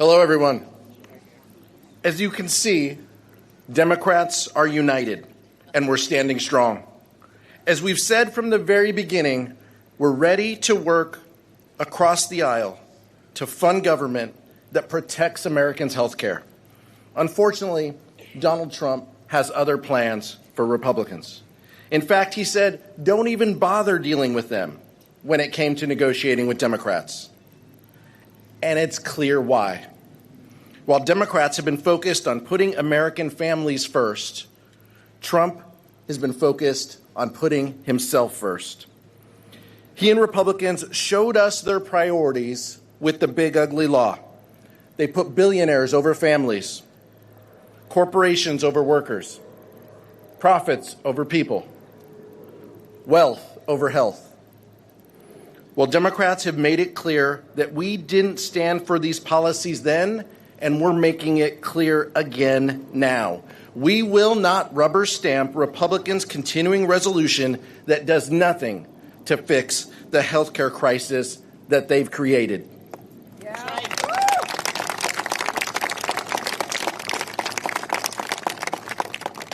Hello, everyone. As you can see, Democrats are united, and we're standing strong. As we've said from the very beginning, we're ready to work across the aisle to fund government that protects Americans' health care. Unfortunately, Donald Trump has other plans for Republicans. In fact, he said, don't even bother dealing with them when it came to negotiating with Democrats. And it's clear why. While Democrats have been focused on putting American families first, Trump has been focused on putting himself first. He and Republicans showed us their priorities with the big ugly law. They put billionaires over families, corporations over workers, profits over people, wealth over health. Well, Democrats have made it clear that we didn't stand for these policies then, and we're making it clear again now. We will not rubber stamp Republicans' continuing resolution that does nothing to fix the healthcare crisis that they've created. Yeah.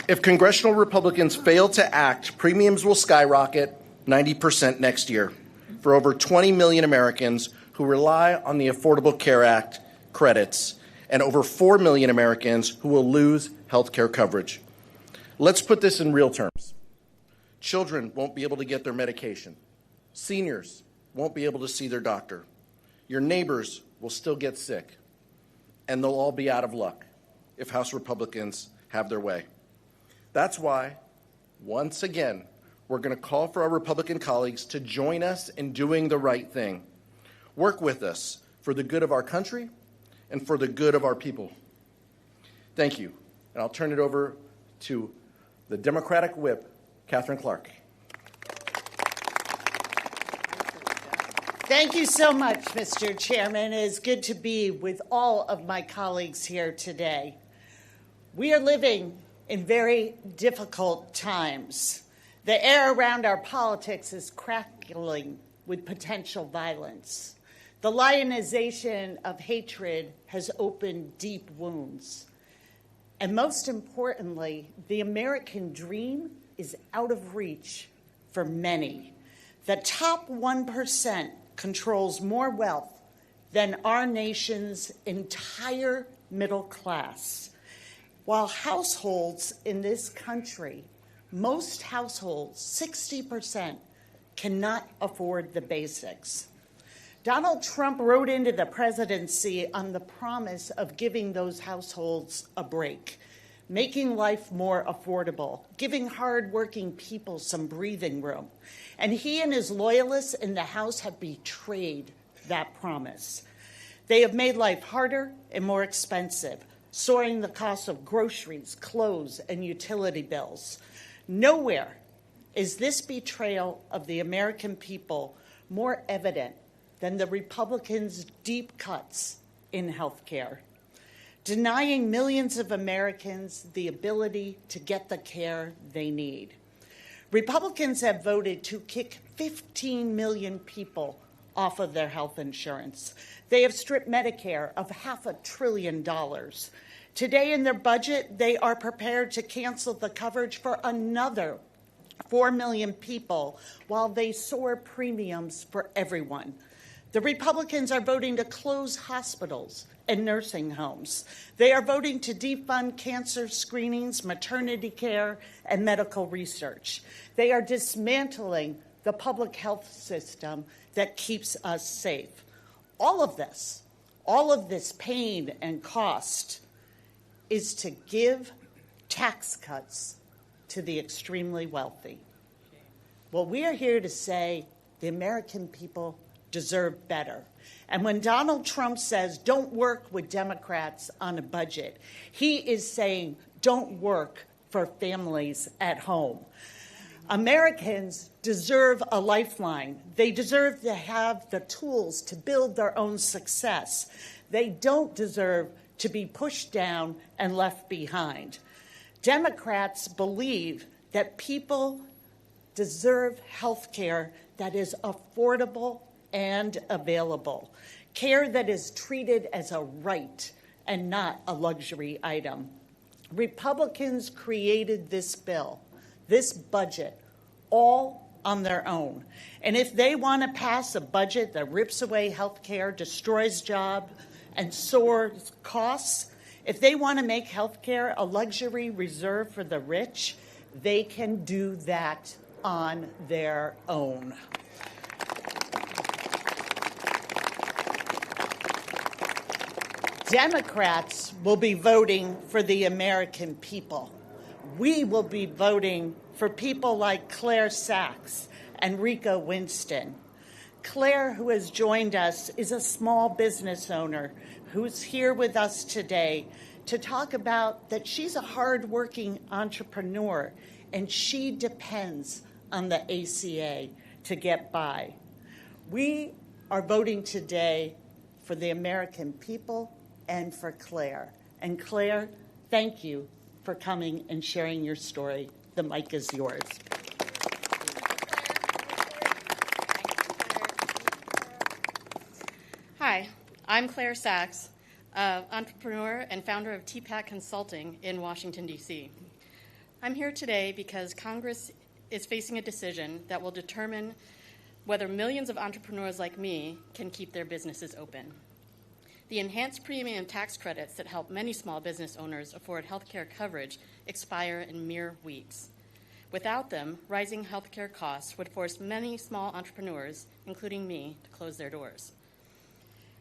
If congressional Republicans fail to act, premiums will skyrocket 90% next year for over 20 million Americans who rely on the Affordable Care Act credits, and over 4 million Americans who will lose health care coverage. Let's put this in real terms. Children won't be able to get their medication. Seniors won't be able to see their doctor. Your neighbors will still get sick. And they'll all be out of luck if House Republicans have their way. That's why, once again, we're going to call for our Republican colleagues to join us in doing the right thing. Work with us for the good of our country and for the good of our people. Thank you. And I'll turn it over to the Democratic whip, Katherine Clark. Thank you so much, Mr. Chairman. It is good to be with all of my colleagues here today. We are living in very difficult times. The air around our politics is crackling with potential violence. The lionization of hatred has opened deep wounds. And most importantly, the American dream is out of reach for many. The top 1% controls more wealth than our nation's entire middle class. While households in this country, most households, 60%, cannot afford the basics. Donald Trump rode into the presidency on the promise of giving those households a break, making life more affordable, giving hardworking people some breathing room. And he and his loyalists in the House have betrayed that promise. They have made life harder and more expensive, soaring the cost of groceries, clothes, and utility bills. Nowhere is this betrayal of the American people more evident than the Republicans' deep cuts in health care, denying millions of Americans the ability to get the care they need. Republicans have voted to kick 15 million people off of their health insurance. They have stripped Medicare of $500 billion. Today in their budget, they are prepared to cancel the coverage for another 4 million people while they soar premiums for everyone. The Republicans are voting to close hospitals and nursing homes. They are voting to defund cancer screenings, maternity care, and medical research. They are dismantling the public health system that keeps us safe. All of this pain and cost is to give tax cuts to the extremely wealthy. Well, we are here to say the American people deserve better. And when Donald Trump says, don't work with Democrats on a budget, he is saying, don't work for families at home. Americans deserve a lifeline. They deserve to have the tools to build their own success. They don't deserve to be pushed down and left behind. Democrats believe that people deserve health care that is affordable and available. care that is treated as a right and not a luxury item. Republicans created this bill, this budget, all on their own. And if they want to pass a budget that rips away health care, destroys jobs, and soars costs, if they want to make health care a luxury reserved for the rich, they can do that on their own. Democrats will be voting for the American people. We will be voting for people like Claire Sachs and Rico Winston. Claire, who has joined us, is a small business owner who's here with us today to talk about that she's a hardworking entrepreneur and she depends on the ACA to get by. We are voting today for the American people and for Claire. And Claire, thank you for coming and sharing your story. The mic is yours. Hi, I'm Claire Sachs, entrepreneur and founder of TPAC Consulting in Washington, D.C. I'm here today because Congress is facing a decision that will determine whether millions of entrepreneurs like me can keep their businesses open. The enhanced premium tax credits that help many small business owners afford health care coverage expire in mere weeks. Without them, rising health care costs would force many small entrepreneurs, including me, to close their doors.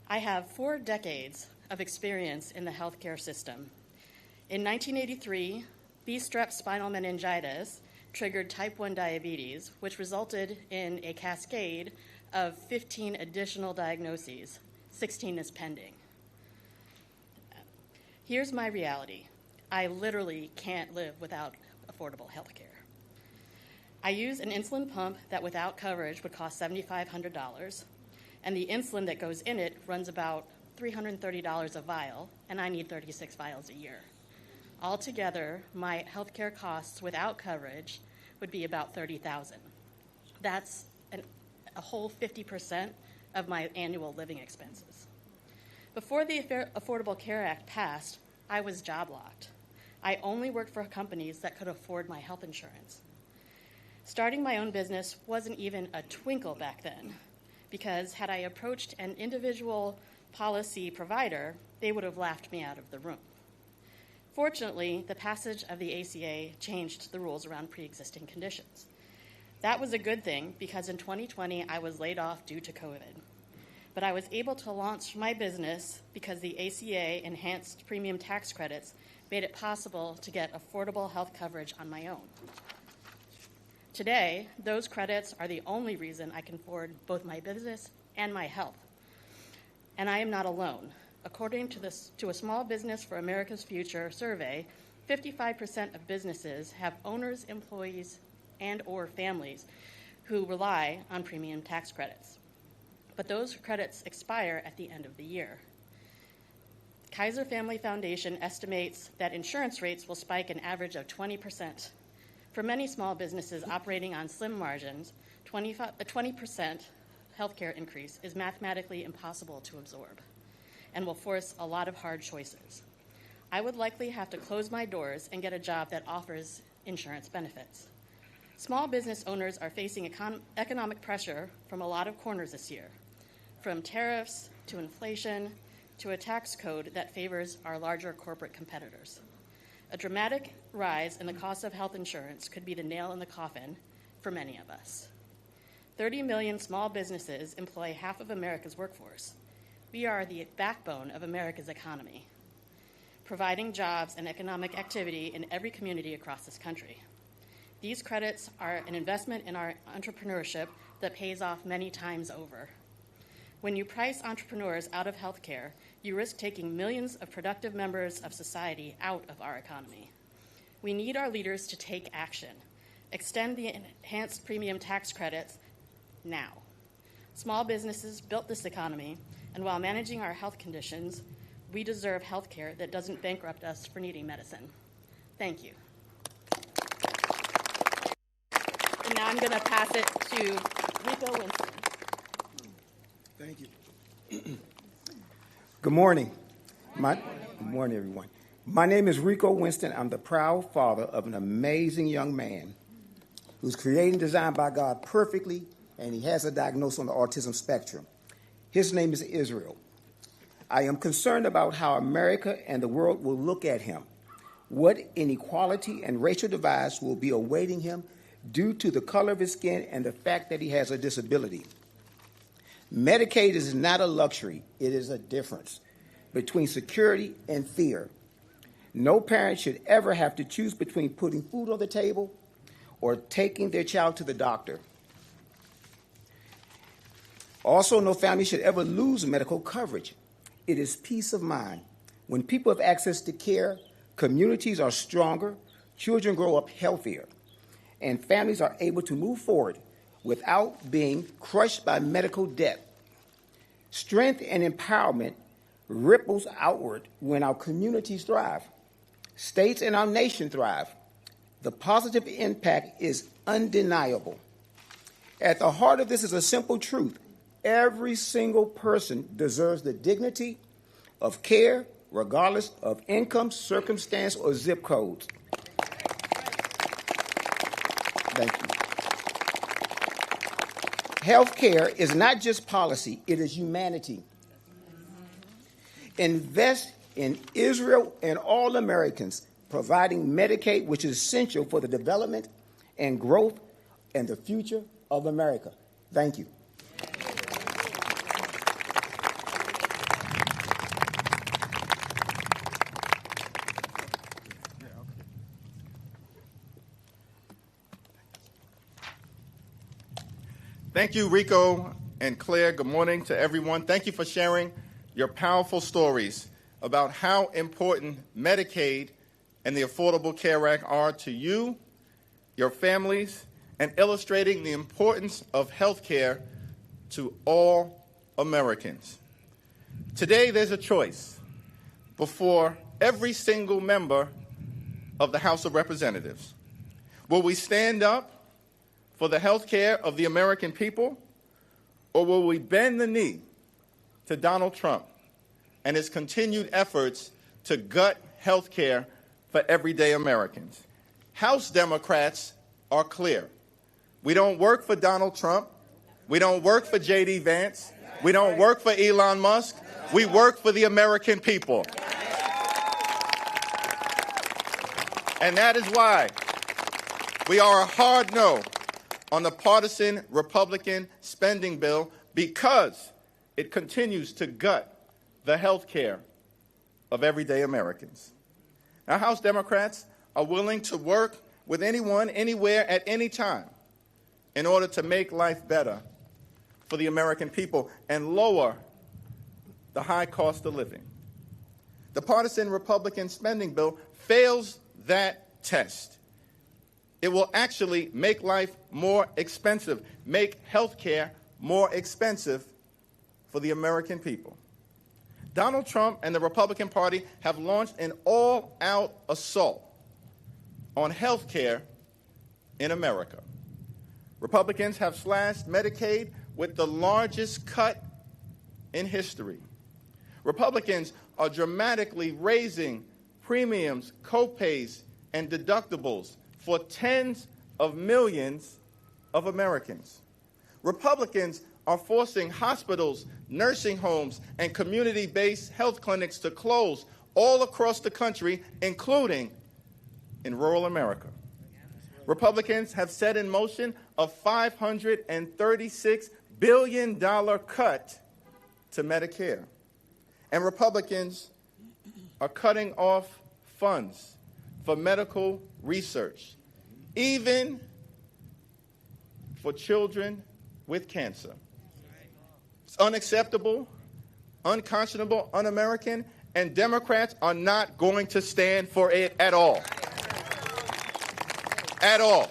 I have 4 decades of experience in the healthcare system. In 1983, B-strep spinal meningitis triggered type 1 diabetes, which resulted in a cascade of 15 additional diagnoses. 16 is pending. Here's my reality. I literally can't live without affordable health care. I use an insulin pump that without coverage would cost $7,500, and the insulin that goes in it runs about $330 a vial, and I need 36 vials a year. Altogether, my health care costs without coverage would be about $30,000. That's a whole 50% of my annual living expenses. Before the Affordable Care Act passed, I was job locked. I only worked for companies that could afford my health insurance. Starting my own business wasn't even a twinkle back then, because had I approached an individual policy provider, they would have laughed me out of the room. Fortunately, the passage of the ACA changed the rules around pre-existing conditions. That was a good thing because in 2020, I was laid off due to COVID. But I was able to launch my business because the ACA enhanced premium tax credits made it possible to get affordable health coverage on my own. Today, those credits are the only reason I can afford both my business and my health. And I am not alone. According to a Small Business for America's Future survey, 55% of businesses have owners, employees, and or families who rely on premium tax credits. But those credits expire at the end of the year. Kaiser Family Foundation estimates that insurance rates will spike an average of 20%. For many small businesses operating on slim margins, a 20% healthcare increase is mathematically impossible to absorb and will force a lot of hard choices. I would likely have to close my doors and get a job that offers insurance benefits. Small business owners are facing economic pressure from a lot of corners this year, from tariffs to inflation to a tax code that favors our larger corporate competitors. A dramatic rise in the cost of health insurance could be the nail in the coffin for many of us. 30 million small businesses employ half of America's workforce. We are the backbone of America's economy, providing jobs and economic activity in every community across this country. These credits are an investment in our entrepreneurship that pays off many times over. When you price entrepreneurs out of healthcare, you risk taking millions of productive members of society out of our economy. We need our leaders to take action. Extend the enhanced premium tax credits now. Small businesses built this economy, and while managing our health conditions, we deserve health care that doesn't bankrupt us for needing medicine. Thank you. And now I'm going to pass it to Rico Winston. Thank you. Good morning. Good morning, everyone. My name is Rico Winston. I'm the proud father of an amazing young man who's created and designed by God perfectly, and he has a diagnosis on the autism spectrum. His name is Israel. I am concerned about how America and the world will look at him. What inequality and racial divides will be awaiting him due to the color of his skin and the fact that he has a disability. Medicaid is not a luxury. It is a difference between security and fear. No parent should ever have to choose between putting food on the table or taking their child to the doctor. Also, no family should ever lose medical coverage. It is peace of mind. When people have access to care, communities are stronger, children grow up healthier, and families are able to move forward without being crushed by medical debt. Strength and empowerment ripples outward when our communities thrive. States and our nation thrive. The positive impact is undeniable. At the heart of this is a simple truth. Every single person deserves the dignity of care, regardless of income, circumstance, or zip codes. Thank you. Healthcare is not just policy, it is humanity. Invest in Israel and all Americans, providing Medicaid, which is essential for the development and growth and the future of America. Thank you. Thank you, Rico and Claire. Good morning to everyone. Thank you for sharing your powerful stories about how important Medicaid and the Affordable Care Act are to you, your families, and illustrating the importance of health care to all Americans. Today, there's a choice before every single member of the House of Representatives. Will we stand up for the health care of the American people, or will we bend the knee to Donald Trump and his continued efforts to gut health care for everyday Americans? House Democrats are clear. We don't work for Donald Trump. We don't work for J.D. Vance. We don't work for Elon Musk. We work for the American people. And that is why we are a hard no on the partisan Republican spending bill, because it continues to gut the health care of everyday Americans. Now, House Democrats are willing to work with anyone, anywhere, at any time in order to make life better for the American people and lower the high cost of living. The partisan Republican spending bill fails that test. It will actually make life more expensive, make health care more expensive for the American people. Donald Trump and the Republican Party have launched an all-out assault on health care in America. Republicans have slashed Medicaid with the largest cut in history. Republicans are dramatically raising premiums, copays, and deductibles for tens of millions of Americans. Republicans are forcing hospitals, nursing homes, and community-based health clinics to close all across the country, including in rural America. Republicans have set in motion a $536 billion cut to Medicare. And Republicans are cutting off funds for medical research, even for children with cancer. It's unacceptable, unconscionable, un-American, and Democrats are not going to stand for it at all. At all.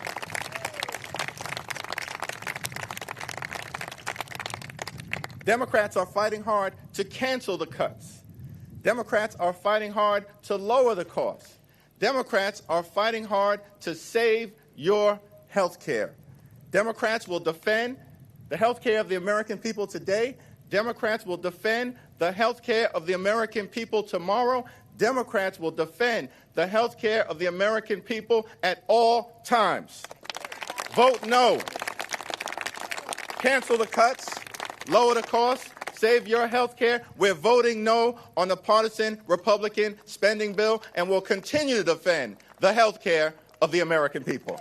Democrats are fighting hard to cancel the cuts. Democrats are fighting hard to lower the costs. Democrats are fighting hard to save your health care. Democrats will defend the health care of the American people today. Democrats will defend the health care of the American people tomorrow, Democrats will defend the health care of the American people at all times. Vote no. Cancel the cuts, lower the costs, save your health care. We're voting no on the partisan Republican spending bill, and will continue to defend the health care of the American people.